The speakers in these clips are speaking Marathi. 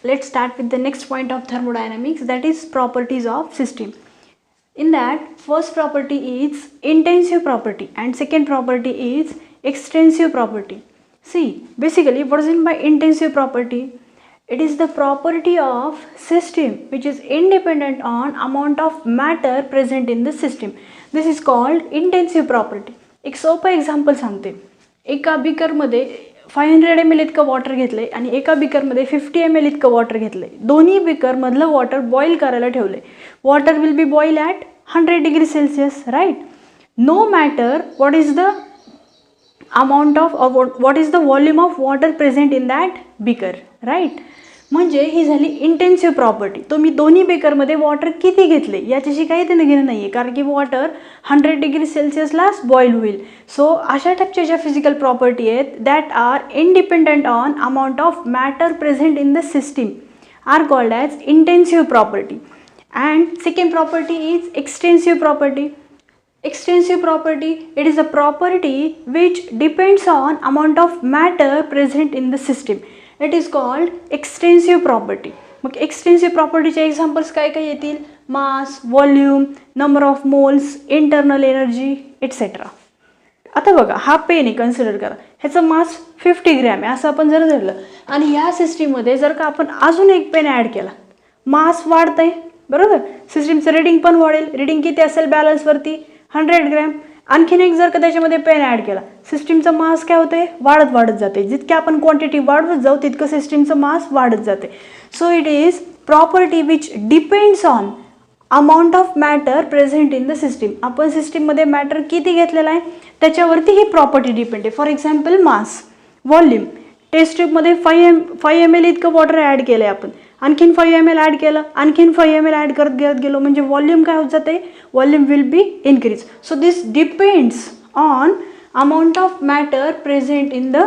let's start with the next point of thermodynamics, that is properties of system. In that, first property is intensive property and second property is extensive property. See, basically what is meant by intensive property? It is the property of system which is independent on amount of matter present in the system. This is called intensive property. एक सोपं एक्झाम्पल सांगते. एका बीकरमध्ये 500 ml इतकं वॉटर घेतले आणि एका बीकरमध्ये 50 ml इतकं वॉटर घेतले. दोन्ही बीकर मधलं वॉटर बॉईल करायला ठेवले. Water will be boil at 100 degree Celsius, right? No matter what is the amount of or what is the volume of water present in that beaker, right? म्हणजे ही झाली इंटेन्सिव्ह प्रॉपर्टी. तो मी दोन्ही बेकरमध्ये वॉटर किती घेतले याच्याशी काही देणं घेणं नाही आहे, कारण की वॉटर 100 degree Celsiusलाच बॉईल होईल. सो अशा टाईपच्या ज्या फिजिकल प्रॉपर्टी आहेत that are independent on amount of matter present in the system are called as intensive property. And second property is extensive property. Extensive property, it is a property which depends on amount of matter present in the system. It is called extensive property. मग extensive property चे examples काय काय येतील? Mass, volume, number of moles, internal energy, etc. आता बघा, हा पेन आहे, कन्सिडर करा, ह्याचं मास 50 ग्रॅम आहे असं आपण जर धरलं आणि या सिस्टीममध्ये जर का आपण अजून एक पेन ॲड केला, मास वाढतंय बरोबर, सिस्टीमचं रीडिंग पण वाढेल. रीडिंग किती असेल बॅलन्सवरती 100 ग्रॅम. आणखीन एक जर का त्याच्यामध्ये पेन ॲड केला, सिस्टीमचं मास काय होते, वाढत जाते. जितकी आपण क्वांटिटी वाढवत जाऊ तितकं सिस्टीमचं मास वाढत जाते. So it is property which depends on amount of matter present in the system. आपण सिस्टीममध्ये मॅटर किती घेतलेला आहे त्याच्यावरती ही प्रॉपर्टी डिपेंड आहे. For example mass, volume, test ट्यूबमध्ये 5 ml इतकं वॉटर ॲड केलं आहे आपण, आणखीन 5 ml ॲड केलं, आणखीन 5 ml ॲड करत गेलो म्हणजे व्हॉल्यूम काय होत जाते, volume will be increase. So this depends on amount of matter present in the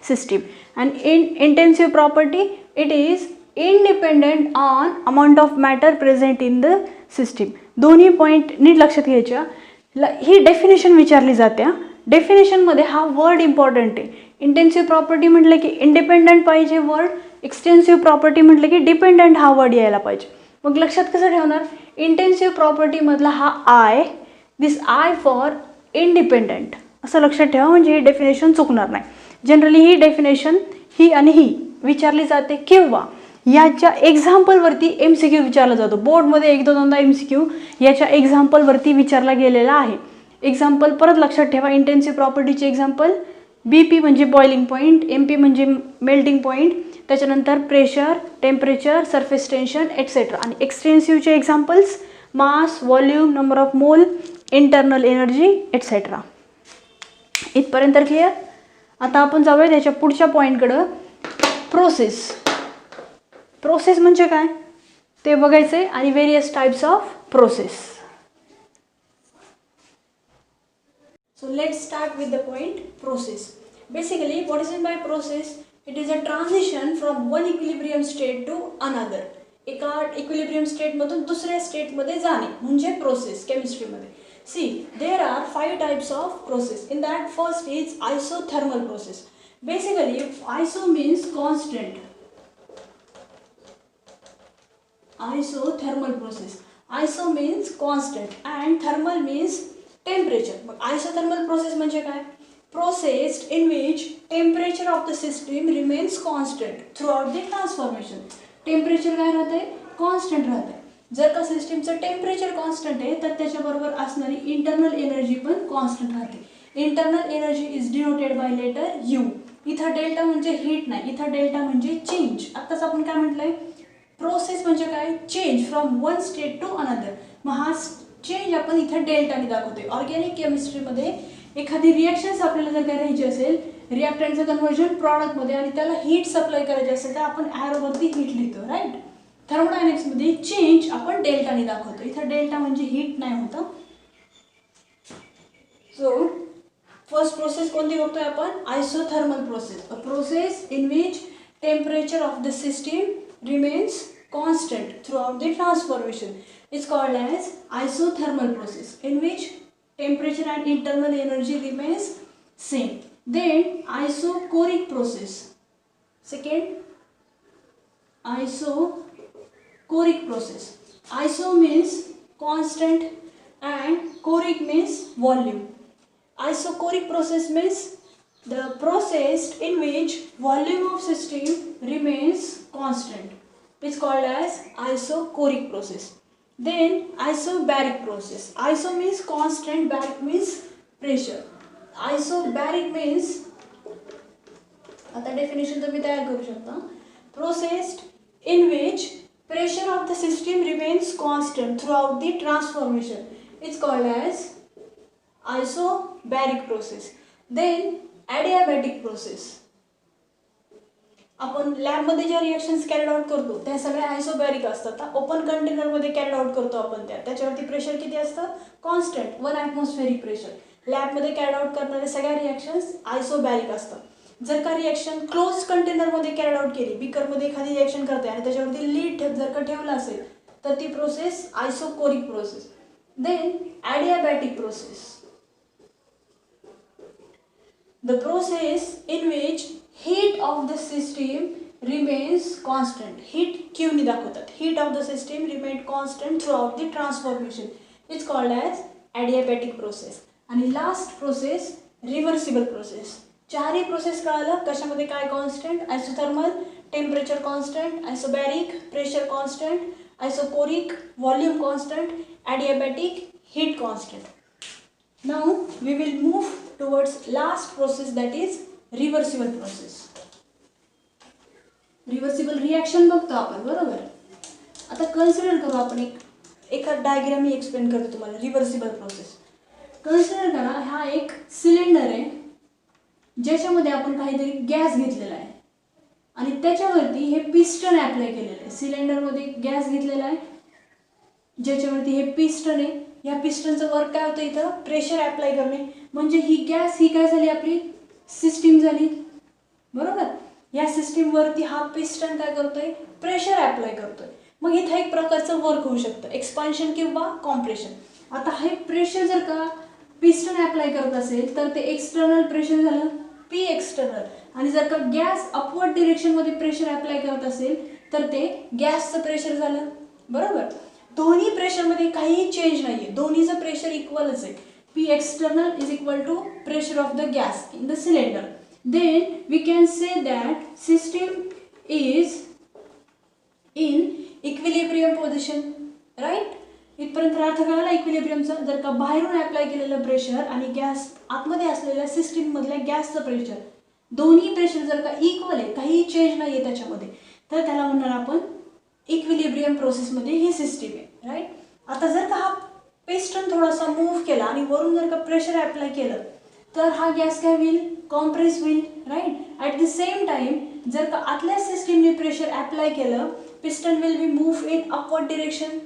system. And in intensive property it is independent on amount of matter present in the system. दोन्ही पॉईंट नीट लक्षात घ्यायच्या. ही डेफिनेशन विचारली जाते. डेफिनेशनमध्ये हा वर्ड इम्पॉर्टंट आहे. इंटेन्सिव्ह प्रॉपर्टी म्हटलं की इंडिपेंडंट पाहिजे वर्ड, एक्सटेन्सिव्ह प्रॉपर्टी म्हटलं की डिपेंडंट हा वर्ड यायला पाहिजे. मग लक्षात कसं ठेवणार, इंटेन्सिव्ह प्रॉपर्टीमधला हा I, this I for independent असं लक्षात ठेवा, म्हणजे ही डेफिनेशन चुकणार नाही. जनरली ही डेफिनेशन ही आणि ही विचारली जाते किंवा याच्या एक्झाम्पलवरती MCQ विचारला जातो. बोर्डमध्ये 1-2दा MCQ याच्या एक्झाम्पलवरती विचारला गेलेला आहे. एक्झाम्पल परत लक्षात ठेवा. इंटेन्सिव्ह प्रॉपर्टीचे एक्झाम्पल BP म्हणजे बॉइलिंग पॉईंट, MP म्हणजे मेल्टिंग पॉईंट, त्याच्यानंतर pressure, temperature, surface tension etcetera. आणि एक्सटेन्सिव्हचे examples mass, volume, number of mole, internal energy etcetera. इथपर्यंत क्लिअर. आता आपण जाऊया त्याच्या पुढच्या पॉईंटकडं. प्रोसेस. प्रोसेस म्हणजे काय ते बघायचे आणि various types of process. So let's start with the point process. Basically, what is meant by process? It is a transition from one equilibrium state to another. एका equilibrium state मधून दुसऱ्या state मध्ये जाणे म्हणजे process chemistry मध्ये. See, there are 5 types of process. In that, first is isothermal process. Basically, iso means constant. Isothermal process. Iso means constant and thermal means temperature. मग isothermal process म्हणजे काय? Process in which temperature of the system remains constant throughout the transformation. Temperature काय राहते, कॉन्स्टंट राहते. जर का सिस्टीमचं टेम्परेचर कॉन्स्टंट आहे तर त्याच्याबरोबर असणारी इंटरनल एनर्जी पण कॉन्स्टंट राहते. Internal energy is denoted by letter U. इथं डेल्टा म्हणजे हीट नाही, इथं डेल्टा म्हणजे चेंज. आत्ताच आपण काय म्हटलंय, प्रोसेस म्हणजे काय, change from one state to another. मग हा चेंज आपण इथं डेल्टाने दाखवतोय. ऑर्गॅनिक केमिस्ट्रीमध्ये एखादी रिॲक्शन्स आपल्याला जर करायची असेल, रिॲक्टंटचं कन्व्हर्जन प्रॉडक्टमध्ये आणि त्याला हीट सप्लाय करायची असेल तर आपण ॲरोवरती हीट लिहितो, राईट. थर्मोडायनॅमिक्समध्ये चेंज आपण डेल्टाने दाखवतो. इथं डेल्टा म्हणजे हीट नाही होतं. सो फर्स्ट प्रोसेस कोणती बघतोय आपण, isothermal process. A process in which temperature of the system remains constant throughout the transformation is called as isothermal process, in which temperature and internal energy remains same. Then isochoric process. Second, Isochoric process. Iso means constant and choric means volume. Isochoric process means the process in which volume of system remains constant. It's called as isochoric process. Then isobaric process. Iso means constant, baric means pressure. Isobaric means, आता definition तुम्ही तयार करू शकता, process in which pressure of the system remains constant throughout the transformation. It's called as isobaric process. Then adiabatic process. आपण लॅबमध्ये ज्या रिएक्शन्स कॅरीड आउट करतो त्या सगळ्या आयसोबॅरिक असतात. ओपन कंटेनरमध्ये कॅरीड आउट करतो आपण त्याच्यावरती प्रेशर किती असतं? Constant 1 atmospheric pressure. लॅबमध्ये कॅरीड आउट करणारे सगळ्या रिएक्शन्स आयसोबॅरिक असतात. जर का रिएक्शन क्लोज कंटेनरमध्ये कॅरीड आउट केली, बीकरमध्ये एखादी रिएक्शन करते आणि त्याच्यावरती लीड जर का ठेवलं असेल तर ती process isochoric process. Then adiabatic process. The process in which heat of the system remains constant. Heat Q ने दाखवतात. Heat of the system remained constant throughout the transformation. It's called as adiabatic process. आणि लास्ट प्रोसेस रिव्हर्सिबल प्रोसेस. चारही प्रोसेस कळालं कशामध्ये काय constant? Isothermal temperature constant, isobaric pressure constant, isochoric volume constant, adiabatic heat constant. Now we will move towards last process, that is reversible process. Reversible reaction बघतो आपण, बरोबर. आता कन्सिडर करू आपण एका डायग्राम मी एक्सप्लेन करतो तुम्हाला. रिव्हर्सिबल प्रोसेस कन्सिडर करा, हा एक सिलेंडर आहे ज्याच्यामध्ये आपण काहीतरी गॅस घेतलेला आहे आणि त्याच्यावरती हे पिस्टन अप्लाय केलेलं आहे. सिलेंडरमध्ये गॅस घेतलेला आहे ज्याच्यावरती हे पिस्टन आहे. या पिस्टनचं वर्क काय होतं? इथं प्रेशर अप्लाय करणे. म्हणजे ही गॅस ही काय झाली? आपली सिस्टीम झाली, बरोबर. या सिस्टीमवरती हा पिस्टन काय करतोय? प्रेशर अप्लाय करतोय. मग इथं एक प्रकारचं वर्क होऊ शकतं, एक्सपान्शन किंवा कॉम्प्रेशन. आता हे प्रेशर जर का पिस्टन अप्लाय करत असेल तर ते एक्सटर्नल प्रेशर झालं, पी एक्सटर्नल. आणि जर का गॅस अपवर्ड डिरेक्शनमध्ये प्रेशर अप्लाय करत असेल तर ते गॅसचं प्रेशर झालं, बरोबर. दोन्ही प्रेशरमध्ये काहीही चेंज नाही आहे, दोन्हीचं प्रेशर इक्वलच आहे. P external is equal to pressure of the gas in the cylinder. Then we can say that system is in equilibrium position, right? इथपर्यंत अर्थ कळाला इक्विलिब्रियमचा. जर का बाहेरून अप्लाय केलेलं प्रेशर आणि गॅस आतमध्ये असलेल्या सिस्टीम मधल्या गॅसचं प्रेशर, दोन्ही प्रेशर जर का इक्वल आहे, काही चेंज नाही आहे त्याच्यामध्ये, तर त्याला म्हणणार आपण इक्विलिब्रियम प्रोसेसमध्ये ही सिस्टीम आहे, राईट. आता जर का हा पिस्टन थोडासा मूव्ह केला आणि वरून जर का प्रेशर अप्लाय केलं तर हा गॅस काय होईल? कॉम्प्रेस होईल, right. At the same time जर का आतल्या सिस्टीमने प्रेशर अप्लाय केलं, piston will be move in upward direction,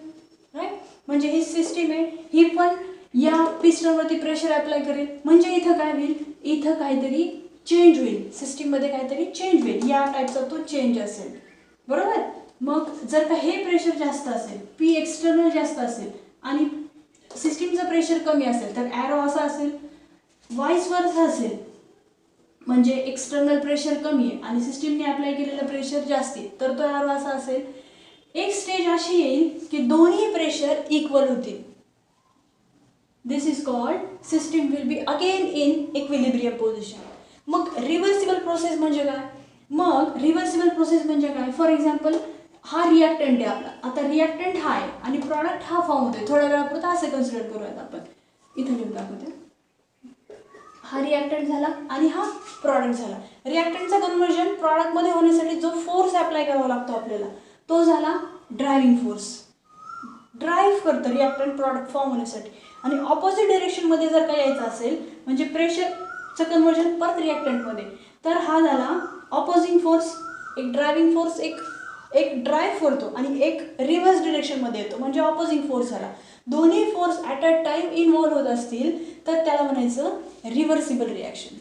right. म्हणजे ही सिस्टीम आहे, ही पण या पिस्टनवरती प्रेशर अप्लाय करेल. म्हणजे इथं काय होईल? इथं काहीतरी चेंज होईल, सिस्टीममध्ये काहीतरी चेंज होईल, या टाईपचा तो चेंज असेल, बरोबर. मग जर का हे प्रेशर जास्त असेल, पी एक्सटर्नल जास्त असेल आणि सिस्टीमचं प्रेशर कमी असेल तर ॲरो असा असेल, वाईस वर्सा असेल. म्हणजे एक्सटर्नल प्रेशर कमी आहे आणि सिस्टीमने अप्लाय केलेलं प्रेशर जास्त आहे तर तो ॲरो असा असेल. एक स्टेज अशी येईल की दोन्ही प्रेशर इक्वल होतील. This is called system will be again in equilibrium position. मग रिव्हर्सिबल प्रोसेस म्हणजे काय? मग रिव्हर्सिबल प्रोसेस म्हणजे काय? फॉर एक्झाम्पल हा रिॲक्टंट आहे आपला. आता रिॲक्टंट हा आहे आणि प्रॉडक्ट हा फॉर्म होतोय. थोड्या वेळापुरता असं कन्सिडर करूयात आपण. इथं लिहून दाखवते. हा रिॲक्टंट झाला आणि हा प्रॉडक्ट झाला. रिॲक्टंटचं कन्व्हर्जन प्रॉडक्टमध्ये होण्यासाठी जो फोर्स अप्लाय करावा लागतो आपल्याला तो झाला ड्रायव्हिंग फोर्स. ड्राईव्ह करतं रिॲक्टंट प्रॉडक्ट फॉर्म होण्यासाठी. आणि ऑपोजिट डायरेक्शनमध्ये जर का यायचं असेल म्हणजे प्रेशरचं कन्व्हर्जन परत रिॲक्टंटमध्ये, तर हा झाला ऑपोजिंग फोर्स. एक ड्रायव्हिंग फोर्स एक ड्राईव्ह करतो आणि एक रिव्हर्स डिरेक्शनमध्ये येतो म्हणजे ऑपोजिंग फोर्स झाला. दोन्ही force at a time involve होत असतील तर त्याला म्हणायचं रिव्हर्सिबल रिॲक्शन.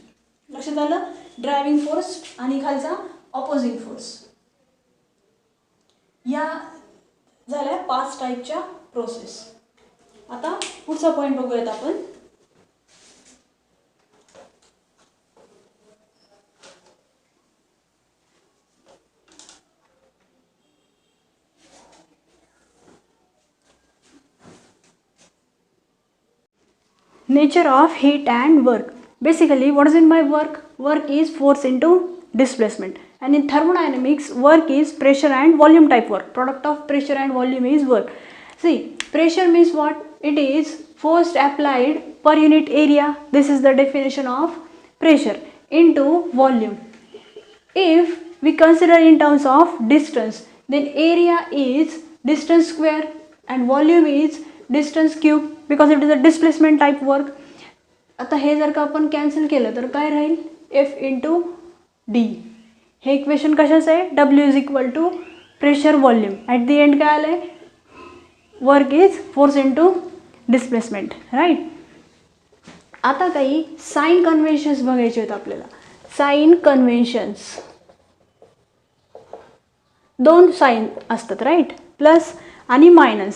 लक्षात आलं? ड्रायव्हिंग फोर्स आणि खालचा ऑपोजिंग फोर्स. या झाल्या 5 टाईपच्या प्रोसेस. आता पुढचा पॉईंट बघूयात आपण. nature of heat and work. Basically, what is in my work? Work is force into displacement, and in thermodynamics work is pressure and volume type work. Product of pressure and volume is work. See, pressure means what? It is force applied per unit area. This is the definition of pressure into volume. If we consider in terms of distance, then area is distance square and volume is distance cube, because it is a displacement type work. आता हे जर का आपण कॅन्सल केलं तर काय राहील? F into D. हे इक्वेशन कशाचं आहे? W is equal to pressure volume. At the end काय आलं आहे? Work is force into displacement, right. आता काही साइन कन्व्हेन्शन्स बघायचे आहेत आपल्याला. साइन कन्व्हेन्शन्स, दोन साइन असतात, राईट, प्लस आणि मायनस.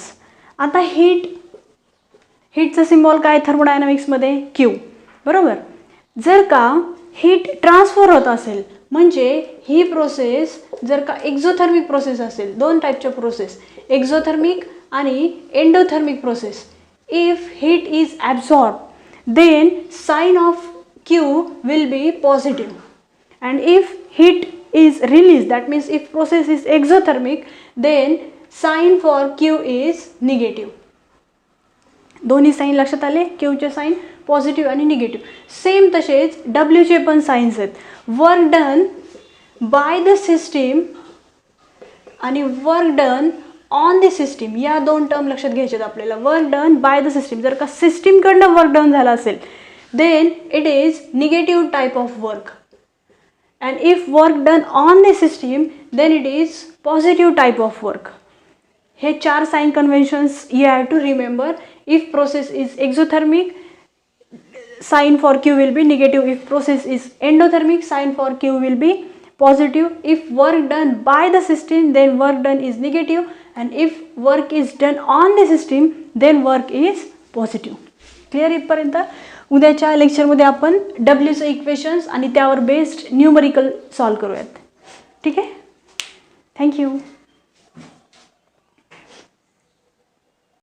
आता हीटचं सिम्बॉल काय थर्मोडायनामिक्समध्ये? क्यू, बरोबर. जर का हीट ट्रान्सफर होत असेल, म्हणजे ही प्रोसेस जर का एक्झोथर्मिक प्रोसेस असेल, दोन टाईपच्या प्रोसेस, एक्झोथर्मिक आणि endothermic process. If heat is absorb, then sign of Q will be positive, and if heat is released, that means if process is exothermic, then sign for Q is negative. दोन्ही साइन लक्षात आले? Q चे साइन पॉझिटिव्ह आणि निगेटिव्ह. सेम तसेच W चे पण साइन्स आहेत. Work done by the system आणि work done on the system, या दोन टर्म लक्षात घ्यायचे आपल्याला. Work done by the system, जर का सिस्टीमकडनं वर्क डन झाला असेल, then it is negative type of work. And if work done on the system, then it is positive type of work. हे चार sign conventions you have to remember. If process is exothermic, sign for Q will be negative. If process is endothermic, sign for Q will be positive. If work done by the system, then work done is negative, and if work is done on the system, then work is positive. Clear इथपर्यंत? उद्याच्या लेक्चरमध्ये आपण डब्ल्यूचं इक्वेशन्स आणि त्यावर बेस्ड न्यूमरिकल सॉल्व करूयात. ठीक आहे? थँक्यू.